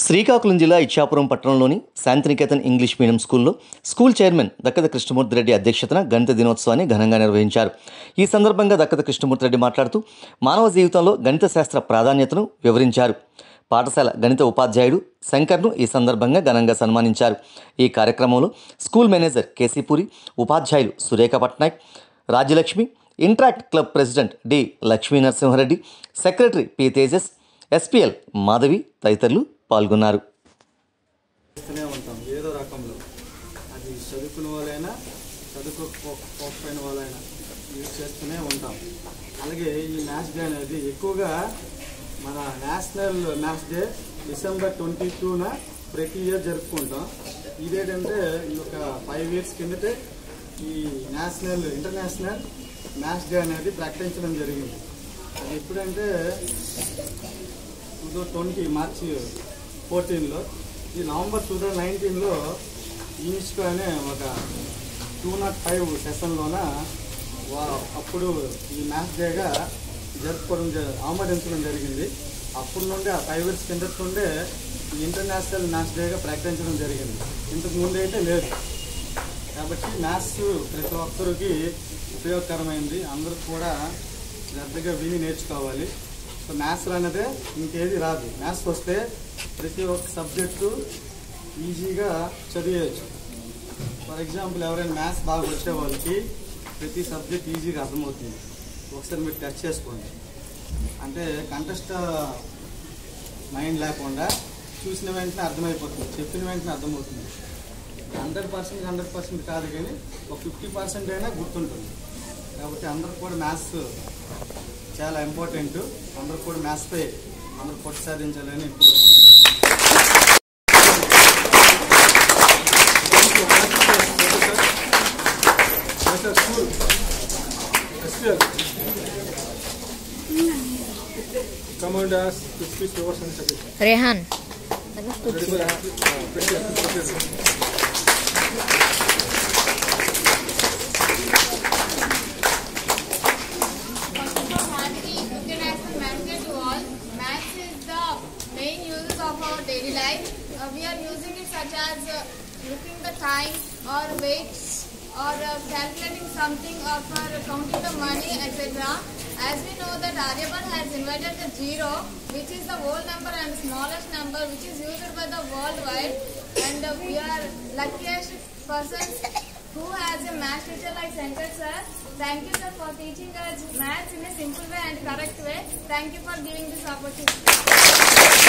శ్రీకాకుళం జిల్లా ఇచ్చాపురం పట్టణంలోని Shantiniketan English medium స్కూల్లో స్కూల్ చైర్మన్ దక్కద కృష్ణమూర్తి రెడ్డి అధ్యక్షతన గణిత దినోత్సవాన్ని ఘనంగా నిర్వహించారు. ఈ సందర్భంగా దక్కద కృష్ణమూర్తి రెడ్డి మాట్లాడుతూ మానవ జీవితంలో గణిత శాస్త్ర ప్రాధాన్యతను వివరించారు. పాఠశాల గణిత ఉపాధ్యాయుడు శంకర్ను ఈ సందర్భంగా ఘనంగా సన్మానించారు. ఈ కార్యక్రమంలో స్కూల్ మేనేజర్ కేసీపూరి, ఉపాధ్యాయులు Surekha Patnaik, Rajyalakshmi, Interact club president D Lakshmi Narasimhareddy, secretary P Tejas, SPL Madhavi తదితరులు పాల్గొన్నారు. ఏదో రకంలో అది చదువుకున్న వాళ్ళైనా చదువుకోకపోయిన వాళ్ళైనా యూజ్ చేస్తూనే ఉంటాం. అలాగే ఈ మ్యాథ్స్ డే అనేది ఎక్కువగా మన నేషనల్ మ్యాథ్స్ డే డిసెంబర్ 22న ప్రతి ఇయర్ జరుపుకుంటాం. ఇదేంటంటే ఒక 5 years కిందటే ఈ ఇంటర్నేషనల్ మ్యాథ్స్ డే అనేది ప్రకటించడం జరిగింది. అది ఎప్పుడంటే 2020 మార్చి 14లో, ఈ నవంబర్ 2019లో యూనిస్కో అనే ఒక 205 సెషన్లోన అప్పుడు ఈ మ్యాథ్స్ డేగా ఆమోదించడం జరిగింది. అప్పటి నుండి ఆ 5 years కిందటి నుండే ఈ ఇంటర్నేషనల్ మ్యాథ్స్ డేగా ప్రకటించడం జరిగింది. ఇంతకు ముందు అయితే లేదు. కాబట్టి మ్యాథ్స్ ప్రతి ఒక్కరికి ఉపయోగకరమైంది. అందరూ కూడా శ్రద్ధగా విని నేర్చుకోవాలి. సో మ్యాథ్స్ అనేదే ఇంకేది రాదు. మ్యాథ్స్ వస్తే ప్రతి ఒక్క సబ్జెక్టు ఈజీగా చదివేయచ్చు. ఫర్ ఎగ్జాంపుల్ ఎవరైనా మ్యాథ్స్ బాగా వచ్చే వాళ్ళకి ప్రతి సబ్జెక్ట్ ఈజీగా అర్థమవుతుంది. ఒకసారి మీరు టచ్ చేసుకోండి. అంటే కంటెస్ట్ మైండ్ లేకుండా చూసిన వెంటనే అర్థమైపోతుంది, చెప్పిన వెంటనే అర్థమవుతుంది. 100% కాదు, కానీ ఒక 50% అయినా గుర్తుంటుంది. కాబట్టి అందరూ కూడా మ్యాథ్స్ చాలా ఇంపార్టెంట్. అందరూ కూడా మ్యాథ్స్పై అందరూ పట్టు సాధించాలని Rehan of our daily life. We are using it such as looking the time or weights or calculating something or for counting the money, etc. As we know that Aryabhat has invented the zero, which is the whole number and smallest number which is used by the worldwide, and we are luckiest persons who has a math teacher like Shankar sir. Thank you sir for teaching us maths in a simple way and correct way. Thank you for giving this opportunity.